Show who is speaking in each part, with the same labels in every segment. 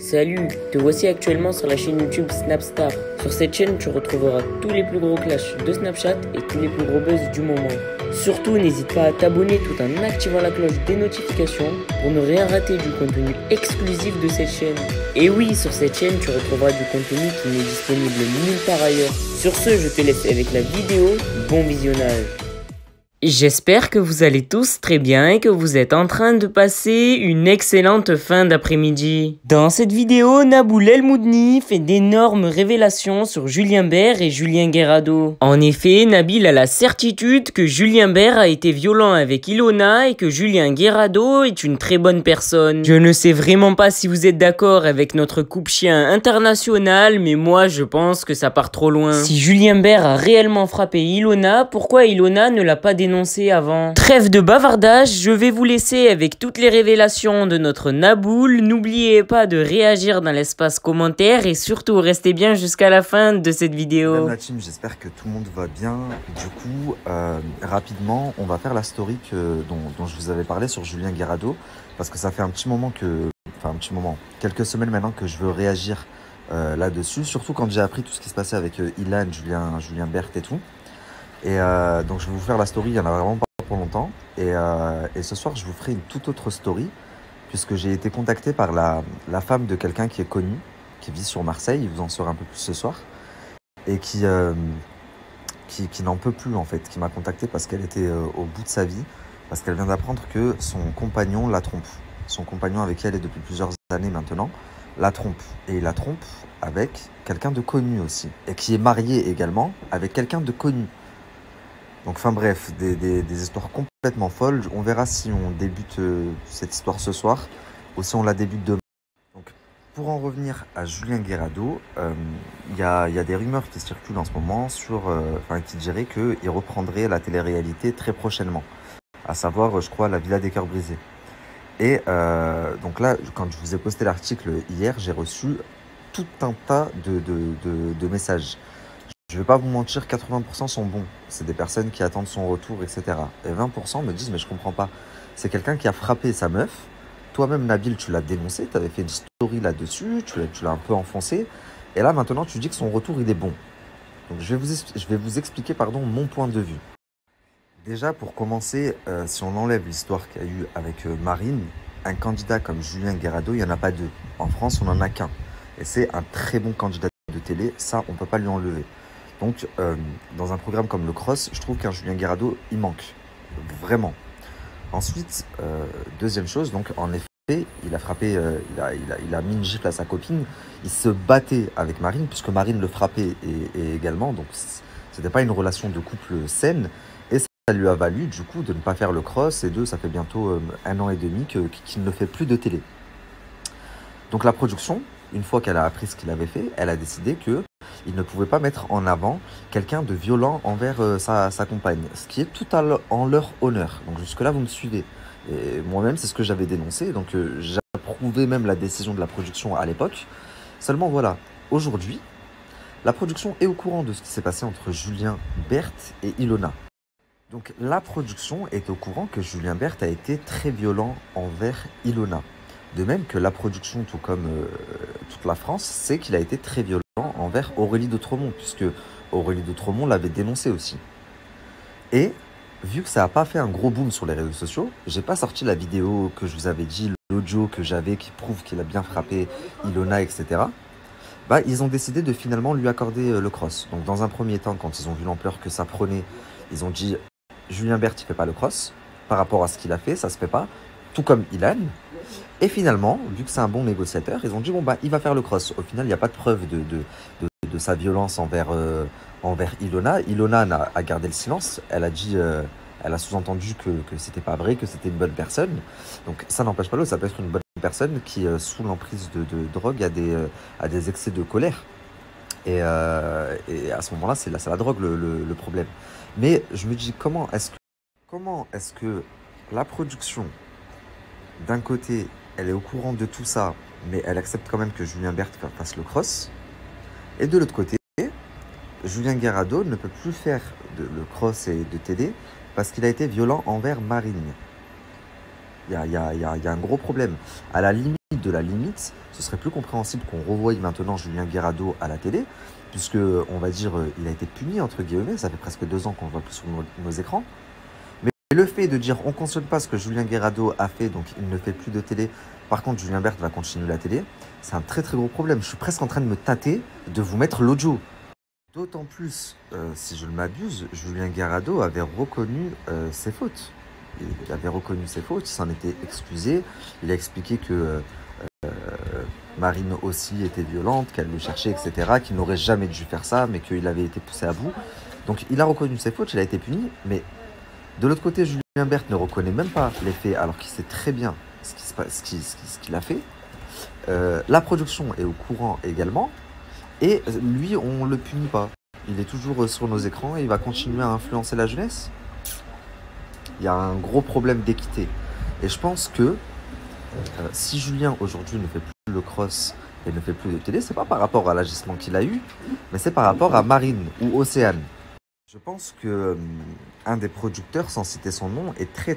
Speaker 1: Salut, te voici actuellement sur la chaîne YouTube Snapstar. Sur cette chaîne, tu retrouveras tous les plus gros clashs de Snapchat et tous les plus gros buzz du moment. Surtout, n'hésite pas à t'abonner tout en activant la cloche des notifications pour ne rien rater du contenu exclusif de cette chaîne. Et oui, sur cette chaîne, tu retrouveras du contenu qui n'est disponible nulle part ailleurs. Sur ce, je te laisse avec la vidéo. Bon visionnage. J'espère que vous allez tous très bien et que vous êtes en train de passer une excellente fin d'après-midi. Dans cette vidéo, Naboul El Moudni fait d'énormes révélations sur Julien Bert et Julien Guerrado. En effet, Nabil a la certitude que Julien Bert a été violent avec Ilona et que Julien Guerrado est une très bonne personne. Je ne sais vraiment pas si vous êtes d'accord avec notre coupe-chien international, mais moi je pense que ça part trop loin. Si Julien Bert a réellement frappé Ilona, pourquoi Ilona ne l'a pas dénoncé avant? Trêve de bavardage, je vais vous laisser avec toutes les révélations de notre Naboul. N'oubliez pas de réagir dans l'espace commentaire et surtout restez bien jusqu'à la fin de cette vidéo.
Speaker 2: Madame la team, j'espère que tout le monde va bien. Du coup, rapidement, on va faire la story dont je vous avais parlé sur Julien Guerrado, parce que ça fait un petit moment quelques semaines maintenant que je veux réagir là-dessus, surtout quand j'ai appris tout ce qui se passait avec Ilan, Julien Bert et tout. Et donc je vais vous faire la story, il n'y en a vraiment pas pour longtemps. Et ce soir, je vous ferai une toute autre story, puisque j'ai été contacté par la femme de quelqu'un qui est connu, qui vit sur Marseille, vous en saurez un peu plus ce soir, et qui n'en peut plus en fait, qui m'a contacté parce qu'elle était au bout de sa vie, parce qu'elle vient d'apprendre que son compagnon la trompe. Son compagnon avec qui elle est depuis plusieurs années maintenant, la trompe. Et il la trompe avec quelqu'un de connu aussi, et qui est marié également avec quelqu'un de connu. Donc, enfin bref, des histoires complètement folles. On verra si on débute cette histoire ce soir ou si on la débute demain. Donc, pour en revenir à Julien Guerrado, il y a des rumeurs qui circulent en ce moment qui diraient qu'il reprendrait la télé-réalité très prochainement. À savoir, je crois, La Villa des Cœurs Brisés. Et donc là, quand je vous ai posté l'article hier, j'ai reçu tout un tas de messages. Je ne vais pas vous mentir, 80% sont bons. C'est des personnes qui attendent son retour, etc. Et 20% me disent, mais je comprends pas. C'est quelqu'un qui a frappé sa meuf. Toi-même, Nabil, tu l'as dénoncé. Tu avais fait une story là-dessus. Tu l'as un peu enfoncé. Et là, maintenant, tu dis que son retour, il est bon. Donc, je vais vous expliquer mon point de vue. Déjà, pour commencer, si on enlève l'histoire qu'il y a eu avec Marine, un candidat comme Julien Guerrado, il n'y en a pas deux. En France, on n'en a qu'un. Et c'est un très bon candidat de télé. Ça, on ne peut pas lui enlever. Donc, dans un programme comme le Cross, je trouve qu'un Julien Guerrado, il manque. Vraiment. Ensuite, deuxième chose, donc en effet, il a frappé, il a mis une gifle à sa copine. Il se battait avec Marine, puisque Marine le frappait et également. Donc, c'était pas une relation de couple saine. Et ça lui a valu, du coup, de ne pas faire le Cross. Et ça fait bientôt 1 an et demi qu'il ne fait plus de télé. Donc, la production, une fois qu'elle a appris ce qu'il avait fait, elle a décidé qu'il ne pouvait pas mettre en avant quelqu'un de violent envers sa compagne, ce qui est tout en leur honneur. Donc jusque-là, vous me suivez. Et moi-même, c'est ce que j'avais dénoncé, donc j'approuvais même la décision de la production à l'époque. Seulement voilà, aujourd'hui, la production est au courant de ce qui s'est passé entre Julien Bert et Ilona. Donc la production est au courant que Julien Bert a été très violent envers Ilona. De même que la production, tout comme toute la France, sait qu'il a été très violent envers Aurélie d'Outremont, puisque Aurélie d'Outremont l'avait dénoncé aussi. Et vu que ça n'a pas fait un gros boom sur les réseaux sociaux, j'ai pas sorti la vidéo que je vous avais dit, l'audio que j'avais qui prouve qu'il a bien frappé Ilona, etc. Ils ont décidé de finalement lui accorder le cross. Donc dans un premier temps, quand ils ont vu l'ampleur que ça prenait, ils ont dit Julien Bert il fait pas le cross, par rapport à ce qu'il a fait, ça se fait pas, tout comme Ilan. Et finalement, vu que c'est un bon négociateur, ils ont dit il va faire le cross. Au final, il n'y a pas de preuve de sa violence envers Ilona. Ilona a gardé le silence. Elle a dit, elle a sous-entendu que c'était pas vrai, que c'était une bonne personne. Donc ça n'empêche pas l'autre, ça peut être une bonne personne qui, sous l'emprise de drogue, a des excès de colère. Et à ce moment-là, c'est la drogue le problème. Mais je me dis, comment est-ce que la production, d'un côté, elle est au courant de tout ça, mais elle accepte quand même que Julien Bert fasse le cross. Et de l'autre côté, Julien Guerrado ne peut plus faire le cross et de télé parce qu'il a été violent envers Marine. Il y a un gros problème. À la limite, limite de la limite, ce serait plus compréhensible qu'on revoie maintenant Julien Guerrado à la télé, puisque, on va dire, il a été puni, entre guillemets, ça fait presque 2 ans qu'on le voit plus sur nos écrans. Mais le fait de dire, on ne cautionne pas ce que Julien Guerrado a fait, donc il ne fait plus de télé, par contre, Julien Bert va continuer la télé, c'est un très très gros problème. Je suis presque en train de me tâter de vous mettre l'audio. D'autant plus, si je ne m'abuse, Julien Guerrado avait reconnu ses fautes. Il avait reconnu ses fautes, il s'en était excusé. Il a expliqué que Marine aussi était violente, qu'elle le cherchait, etc. Qu'il n'aurait jamais dû faire ça, mais qu'il avait été poussé à bout. Donc il a reconnu ses fautes, il a été puni. Mais de l'autre côté, Julien Bert ne reconnaît même pas les faits, alors qu'il sait très bien ce qu'il a fait. La production est au courant également. Et lui, on ne le punit pas. Il est toujours sur nos écrans et il va continuer à influencer la jeunesse. Il y a un gros problème d'équité. Et je pense que si Julien aujourd'hui ne fait plus le cross et ne fait plus de télé, c'est pas par rapport à l'agissement qu'il a eu, mais c'est par rapport à Marine ou Océane. Je pense que un des producteurs, sans citer son nom, est très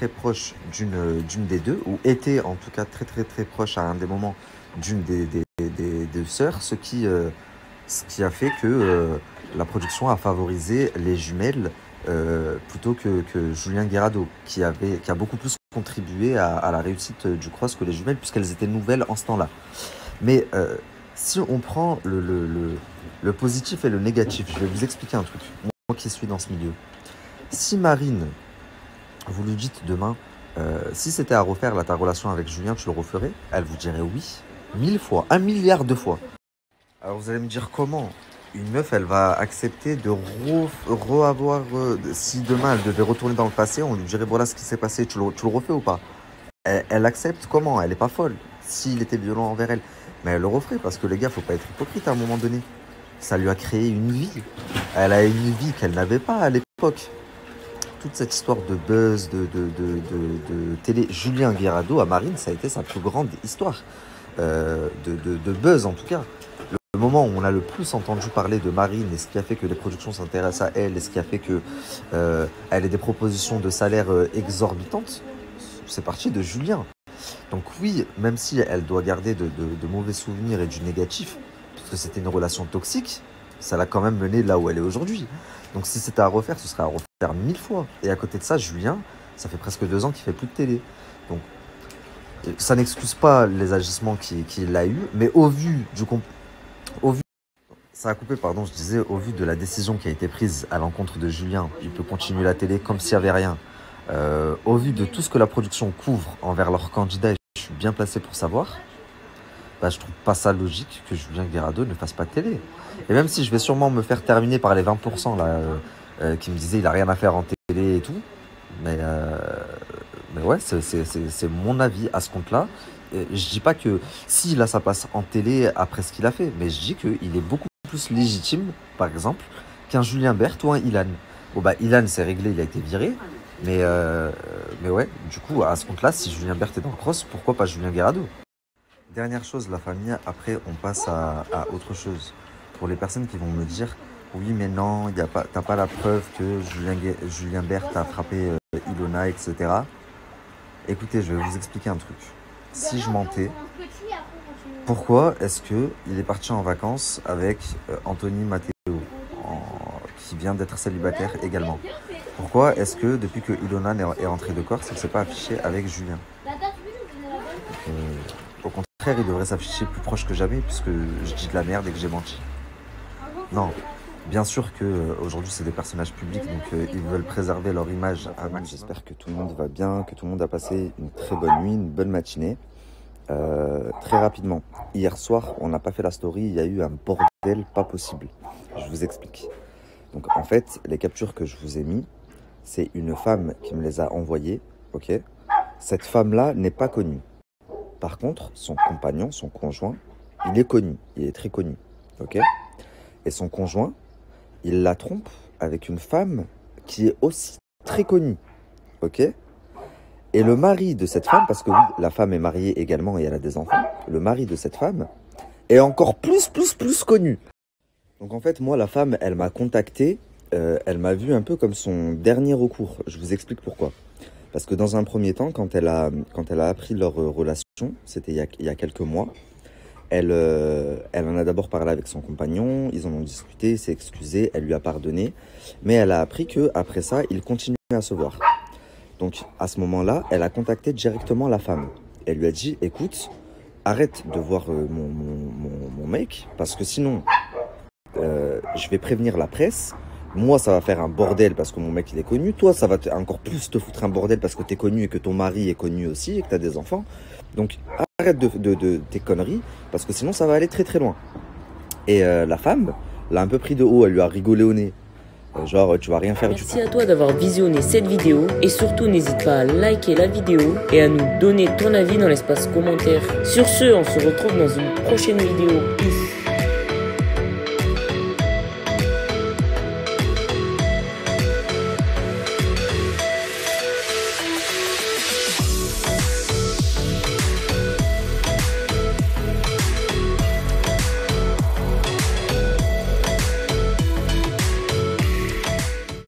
Speaker 2: proche d'une des deux, ou était en tout cas très proche à un des moments d'une des deux sœurs, ce qui a fait que la production a favorisé les jumelles plutôt que Julien Guerrado, qui a beaucoup plus contribué à la réussite du cross que les jumelles, puisqu'elles étaient nouvelles en ce temps-là. Mais si on prend le positif et le négatif, je vais vous expliquer un truc, moi qui suis dans ce milieu. Si Marine, vous lui dites demain, si c'était à refaire ta relation avec Julien, tu le referais? Elle vous dirait oui, 1000 fois, 1 milliard de fois. Alors vous allez me dire comment une meuf, elle va accepter de re-avoir... si demain, elle devait retourner dans le passé, on lui dirait, voilà ce qui s'est passé, tu le refais ou pas? Elle accepte comment? Elle n'est pas folle, s'il était violent envers elle. Mais elle le referait, parce que les gars, faut pas être hypocrite à un moment donné. Ça lui a créé une vie. Elle a une vie qu'elle n'avait pas à l'époque. Toute cette histoire de buzz, de télé, Julien Guerrado à Marine, ça a été sa plus grande histoire. De buzz en tout cas. Le moment où on a le plus entendu parler de Marine et ce qui a fait que les productions s'intéressent à elle et ce qui a fait que elle ait des propositions de salaire exorbitantes, c'est parti de Julien. Donc oui, même si elle doit garder de mauvais souvenirs et du négatif, parce que c'était une relation toxique, ça l'a quand même menée là où elle est aujourd'hui. Donc si c'était à refaire, ce serait à refaire 1000 fois. Et à côté de ça, Julien, ça fait presque 2 ans qu'il fait plus de télé. Donc ça n'excuse pas les agissements qu'il a eu, mais au vu ça a coupé, pardon, je disais, au vu de la décision qui a été prise à l'encontre de Julien, il peut continuer la télé comme s'il n'y avait rien. Au vu de tout ce que la production couvre envers leurs candidats, et je suis bien placé pour savoir, bah, je trouve pas ça logique que Julien Guerrado ne fasse pas de télé. Et même si je vais sûrement me faire terminer par les 20% là, qui me disaient il a rien à faire en télé et tout, mais ouais, c'est mon avis à ce compte-là. Je dis pas que s'il a sa place en télé après ce qu'il a fait, mais je dis qu'il est beaucoup plus légitime, par exemple, qu'un Julien Bert ou un Ilan. Bon bah Ilan c'est réglé, il a été viré, mais ouais, du coup à ce compte-là, si Julien Bert est dans le cross, pourquoi pas Julien Guerrado? Dernière chose, la famille, après on passe à autre chose. Pour les personnes qui vont me dire, oui mais non, t'as pas la preuve que Julien Bert a frappé Ilona, etc. Écoutez, je vais vous expliquer un truc. Si je mentais, pourquoi est-ce qu'il est parti en vacances avec Anthony Matteo, qui vient d'être célibataire également? Pourquoi est-ce que depuis que Ilona est rentrée de Corse, il ne s'est pas affiché avec Julien? Au contraire, il devrait s'afficher plus proche que jamais, puisque je dis de la merde et que j'ai menti. Non, bien sûr qu'aujourd'hui c'est des personnages publics, donc ils veulent préserver leur image. J'espère que tout le monde va bien, que tout le monde a passé une très bonne nuit, une bonne matinée. Très rapidement, hier soir, on n'a pas fait la story, il y a eu un bordel pas possible. Je vous explique. Donc en fait, les captures que je vous ai mis, c'est une femme qui me les a envoyées, ok? Cette femme-là n'est pas connue. Par contre, son compagnon, son conjoint, il est connu, il est très connu, ok? Et son conjoint, il la trompe avec une femme qui est aussi très connue, ok? Et le mari de cette femme, parce que oui, la femme est mariée également et elle a des enfants, le mari de cette femme est encore plus connu. Donc en fait, moi, la femme, elle m'a contacté, elle m'a vu un peu comme son dernier recours. Je vous explique pourquoi. Parce que dans un premier temps, quand elle a appris leur relation, c'était il y a quelques mois. Elle en a d'abord parlé avec son compagnon, ils en ont discuté, s'est excusée, elle lui a pardonné, mais elle a appris qu'après ça, ils continuaient à se voir. Donc à ce moment-là, elle a contacté directement la femme. Elle lui a dit, écoute, arrête de voir mon mec, parce que sinon, je vais prévenir la presse. Moi, ça va faire un bordel parce que mon mec, il est connu. Toi, ça va encore plus te foutre un bordel parce que t'es connu et que ton mari est connu aussi et que t'as des enfants. Donc, arrête de tes conneries parce que sinon, ça va aller très très loin. Et la femme l'a un peu pris de haut. Elle lui a rigolé au nez. Genre, tu vas rien faire du tout.
Speaker 1: Merci à toi d'avoir visionné cette vidéo et surtout n'hésite pas à liker la vidéo et à nous donner ton avis dans l'espace commentaire. Sur ce, on se retrouve dans une prochaine vidéo. Peace.